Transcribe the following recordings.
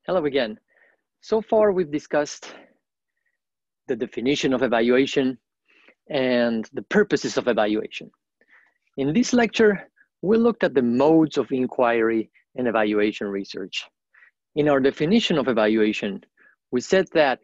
Hello again. So far, we've discussed the definition of evaluation and the purposes of evaluation. In this lecture, we looked at the modes of inquiry and evaluation research. In our definition of evaluation, we said that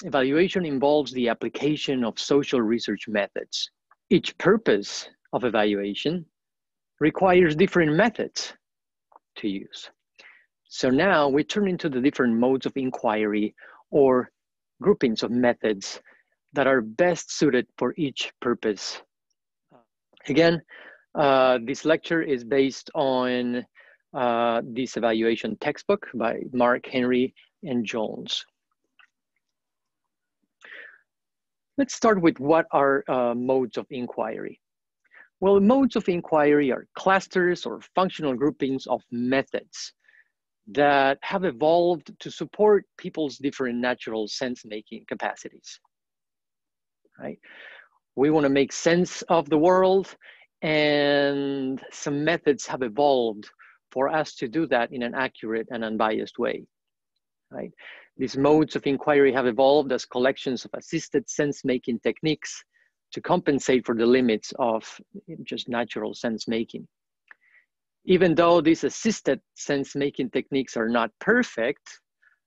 evaluation involves the application of social research methods. Each purpose of evaluation requires different methods to use. So now we turn into the different modes of inquiry or groupings of methods that are best suited for each purpose. Again, this lecture is based on this evaluation textbook by Mark Henry and Jones. Let's start with what are modes of inquiry. Well, modes of inquiry are clusters or functional groupings of methods that have evolved to support people's different natural sense-making capacities, right? We want to make sense of the world, and some methods have evolved for us to do that in an accurate and unbiased way, right? These modes of inquiry have evolved as collections of assisted sense-making techniques to compensate for the limits of just natural sense-making. Even though these assisted sense-making techniques are not perfect,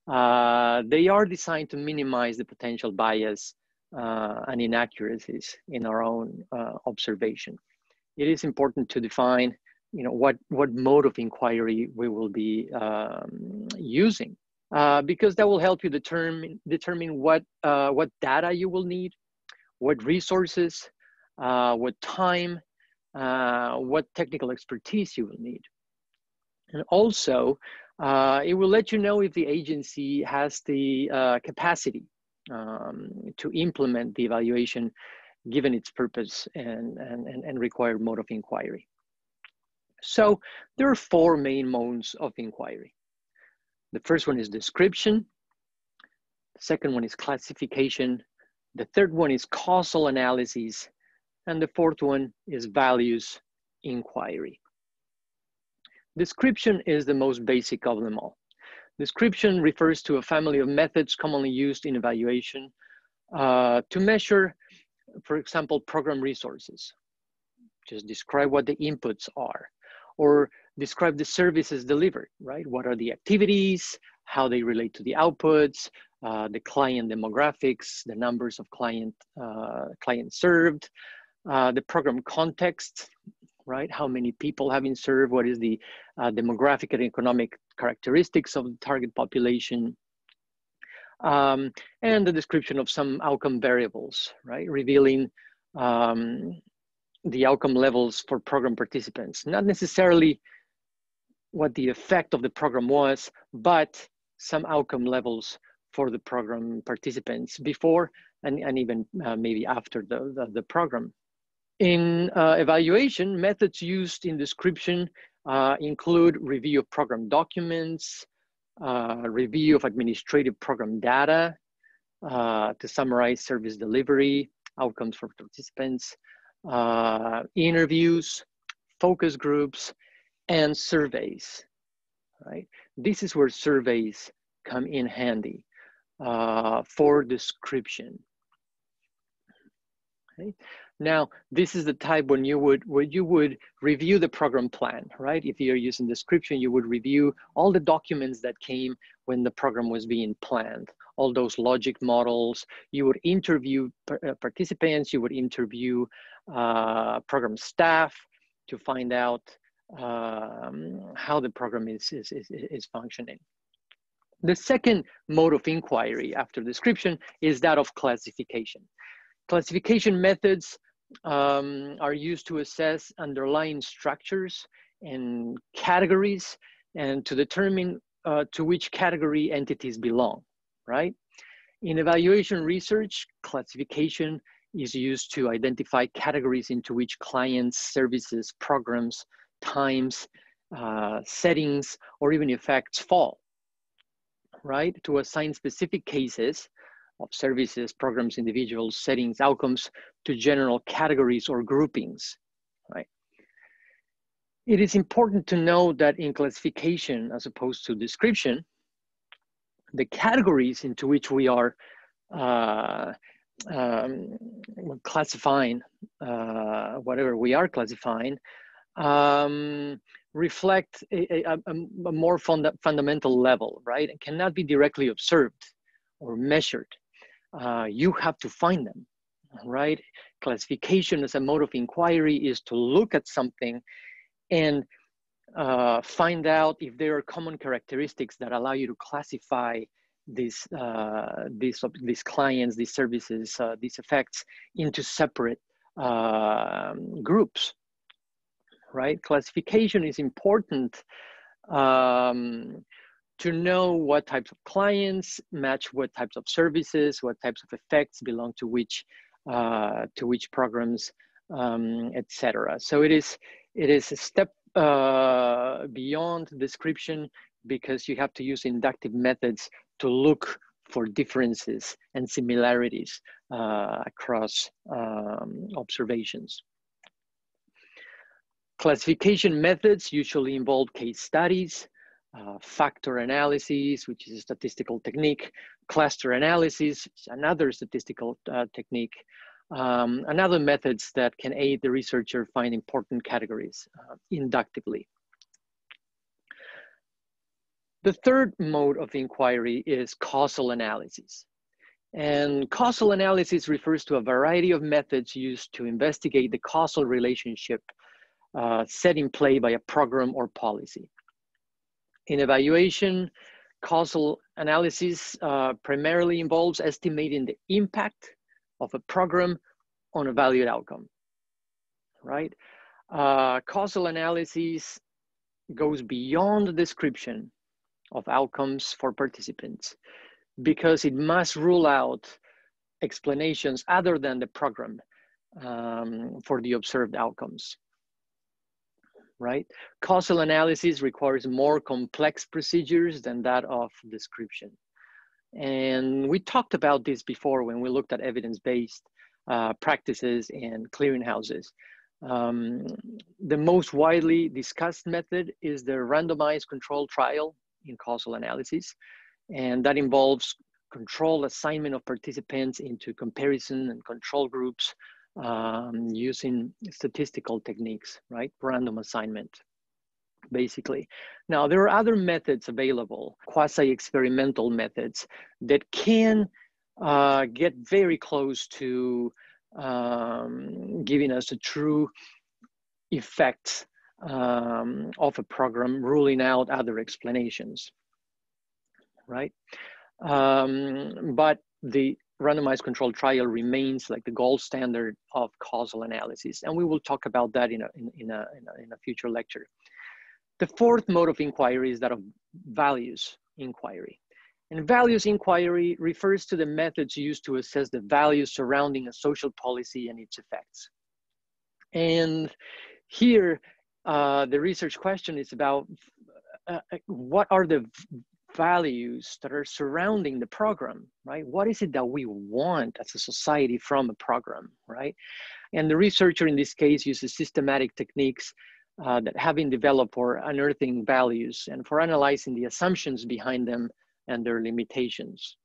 they are designed to minimize the potential bias and inaccuracies in our own observation. It is important to define, what mode of inquiry we will be using, because that will help you determine what data you will need, what resources, what time, what technical expertise you will need. And also, it will let you know if the agency has the capacity to implement the evaluation given its purpose and required mode of inquiry. So there are four main modes of inquiry. The first one is description. The second one is classification. The third one is causal analysis. And the fourth one is values inquiry. Description is the most basic of them all. Description refers to a family of methods commonly used in evaluation to measure, for example, program resources. Just describe what the inputs are, or describe the services delivered, right? What are the activities, how they relate to the outputs, the client demographics, the numbers of clients served, the program context, right? How many people have been served? What is the demographic and economic characteristics of the target population? And the description of some outcome variables, right? Revealing the outcome levels for program participants. Not necessarily what the effect of the program was, but some outcome levels for the program participants before and even maybe after the program. In evaluation, methods used in description include review of program documents, review of administrative program data to summarize service delivery, outcomes for participants, interviews, focus groups, and surveys, right? This is where surveys come in handy for description. Okay. Now, this is the type when you would review the program plan, right? If you're using description, you would review all the documents that came when the program was being planned, all those logic models. You would interview participants, you would interview program staff to find out how the program is functioning. The second mode of inquiry after description is that of classification. Classification methods are used to assess underlying structures and categories and to determine to which category entities belong, right? In evaluation research, classification is used to identify categories into which clients, services, programs, times, settings, or even effects fall, right? To assign specific cases of services, programs, individuals, settings, outcomes to general categories or groupings, right? It is important to know that in classification, as opposed to description, The categories into which we are classifying whatever we are classifying reflect a more fundamental level, right? And cannot be directly observed or measured. You have to find them, right? Classification as a mode of inquiry is to look at something and find out if there are common characteristics that allow you to classify these clients, these services, these effects into separate groups, right? Classification is important to know what types of clients match what types of services, what types of effects belong to which programs, etc. So it is a step beyond description, because you have to use inductive methods to look for differences and similarities across observations. Classification methods usually involve case studies, factor analysis, which is a statistical technique, cluster analysis, another statistical technique, and other methods that can aid the researcher find important categories inductively. The third mode of inquiry is causal analysis. And causal analysis refers to a variety of methods used to investigate the causal relationship set in play by a program or policy. In evaluation, causal analysis primarily involves estimating the impact of a program on a valued outcome, right? Causal analysis goes beyond the description of outcomes for participants, because it must rule out explanations other than the program for the observed outcomes, right? Causal analysis requires more complex procedures than that of description. And we talked about this before when we looked at evidence-based practices and clearinghouses. The most widely discussed method is the randomized controlled trial in causal analysis. And that involves controlled assignment of participants into comparison and control groups using statistical techniques, right? Random assignment, basically. Now, there are other methods available, quasi-experimental methods, that can get very close to giving us a true effect of a program, ruling out other explanations, right? But the randomized controlled trial remains like the gold standard of causal analysis, and we will talk about that in a future lecture. The fourth mode of inquiry is that of values inquiry. And values inquiry refers to the methods used to assess the values surrounding a social policy and its effects. And here, the research question is about what are the values that are surrounding the program, right? What is it that we want as a society from a program, right? And the researcher in this case uses systematic techniques that have been developed for unearthing values and for analyzing the assumptions behind them and their limitations.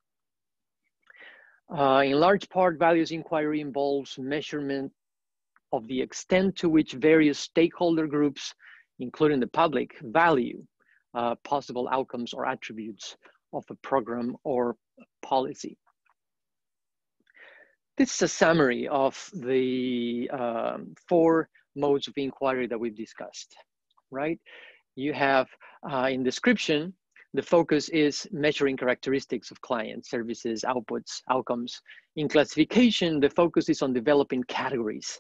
In large part, values inquiry involves measurement of the extent to which various stakeholder groups, including the public, value possible outcomes or attributes of a program or policy. This is a summary of the four modes of inquiry that we've discussed, right? You have in description, the focus is measuring characteristics of clients, services, outputs, outcomes. In classification, the focus is on developing categories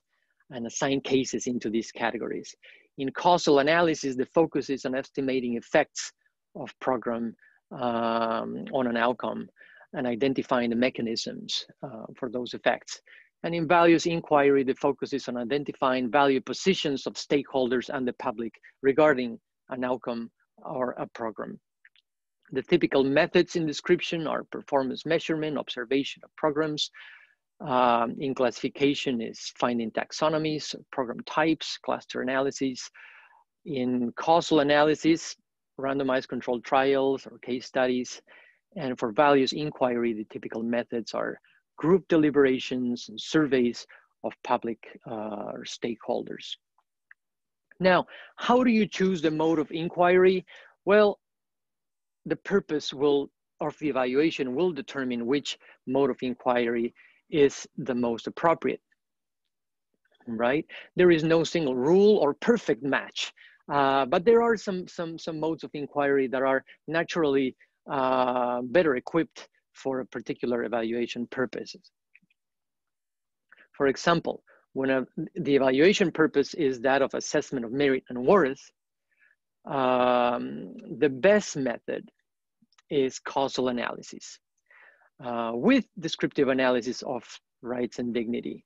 and assign cases into these categories. In causal analysis, the focus is on estimating effects of program on an outcome and identifying the mechanisms for those effects. And in values inquiry, the focus is on identifying value positions of stakeholders and the public regarding an outcome or a program. The typical methods in description are performance measurement, observation of programs. In classification is finding taxonomies, program types, cluster analysis. In causal analysis, randomized controlled trials or case studies. And for values inquiry, the typical methods are group deliberations and surveys of public stakeholders. Now, how do you choose the mode of inquiry? Well, the purpose of the evaluation will determine which mode of inquiry is the most appropriate, right? There is no single rule or perfect match, but there are some modes of inquiry that are naturally better equipped for a particular evaluation purposes. For example, when the evaluation purpose is that of assessment of merit and worth, the best method is causal analysis with descriptive analysis of rights and dignity.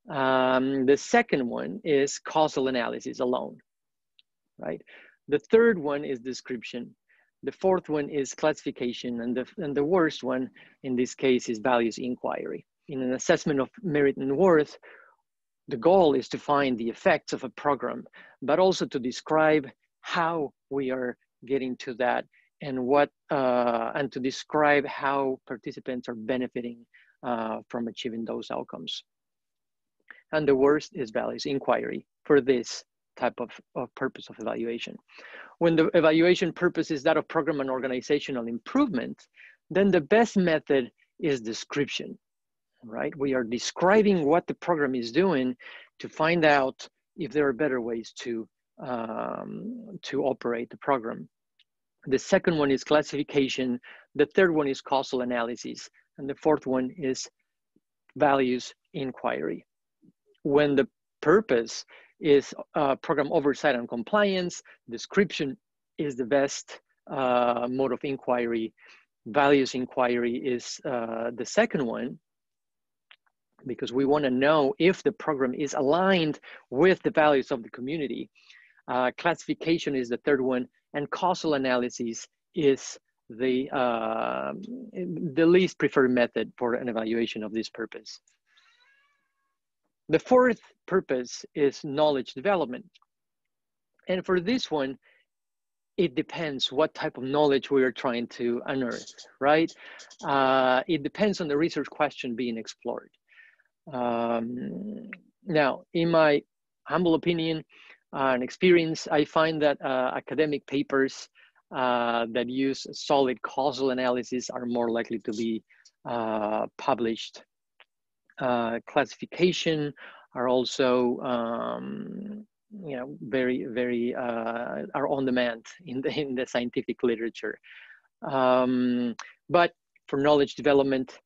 The second one is causal analysis alone, right? The third one is description. The fourth one is classification, and the worst one in this case is values inquiry. In an assessment of merit and worth, the goal is to find the effects of a program, but also to describe how we are getting to that and and to describe how participants are benefiting from achieving those outcomes. And the worst is values inquiry for this type of purpose of evaluation. When the evaluation purpose is that of program and organizational improvement, then the best method is description, right? We are describing what the program is doing to find out if there are better ways to operate the program. The second one is classification. The third one is causal analysis. And the fourth one is values inquiry. When the purpose is program oversight and compliance, description is the best mode of inquiry. Values inquiry is the second one, because we want to know if the program is aligned with the values of the community. Classification is the third one, and causal analysis is the least preferred method for an evaluation of this purpose. The fourth purpose is knowledge development. And for this one, it depends what type of knowledge we are trying to unearth, right? It depends on the research question being explored. Now, in my humble opinion and experience, I find that academic papers that use solid causal analysis are more likely to be published. Classification are also, very are on demand in the scientific literature. But for knowledge development,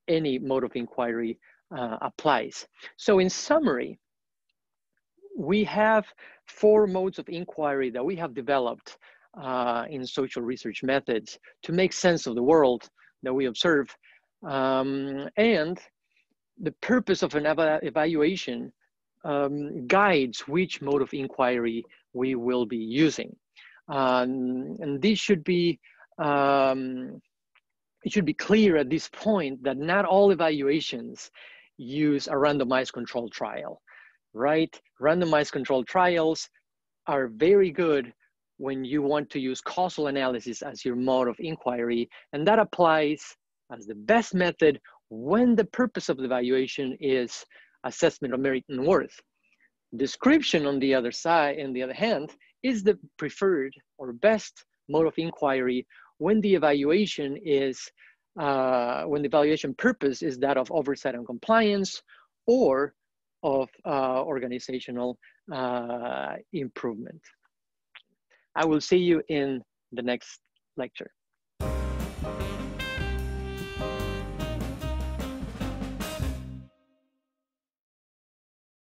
any mode of inquiry applies. So in summary, we have 4 modes of inquiry that we have developed in social research methods to make sense of the world that we observe. And the purpose of an evaluation guides which mode of inquiry we will be using. And this should be, it should be clear at this point that not all evaluations use a randomized controlled trial, right? Randomized controlled trials are very good when you want to use causal analysis as your mode of inquiry, and that applies as the best method when the purpose of the evaluation is assessment of merit and worth. Description, on the other side, on the other hand, is the preferred or best mode of inquiry when the evaluation is, when the evaluation purpose is that of oversight and compliance or of organizational improvement. I will see you in the next lecture.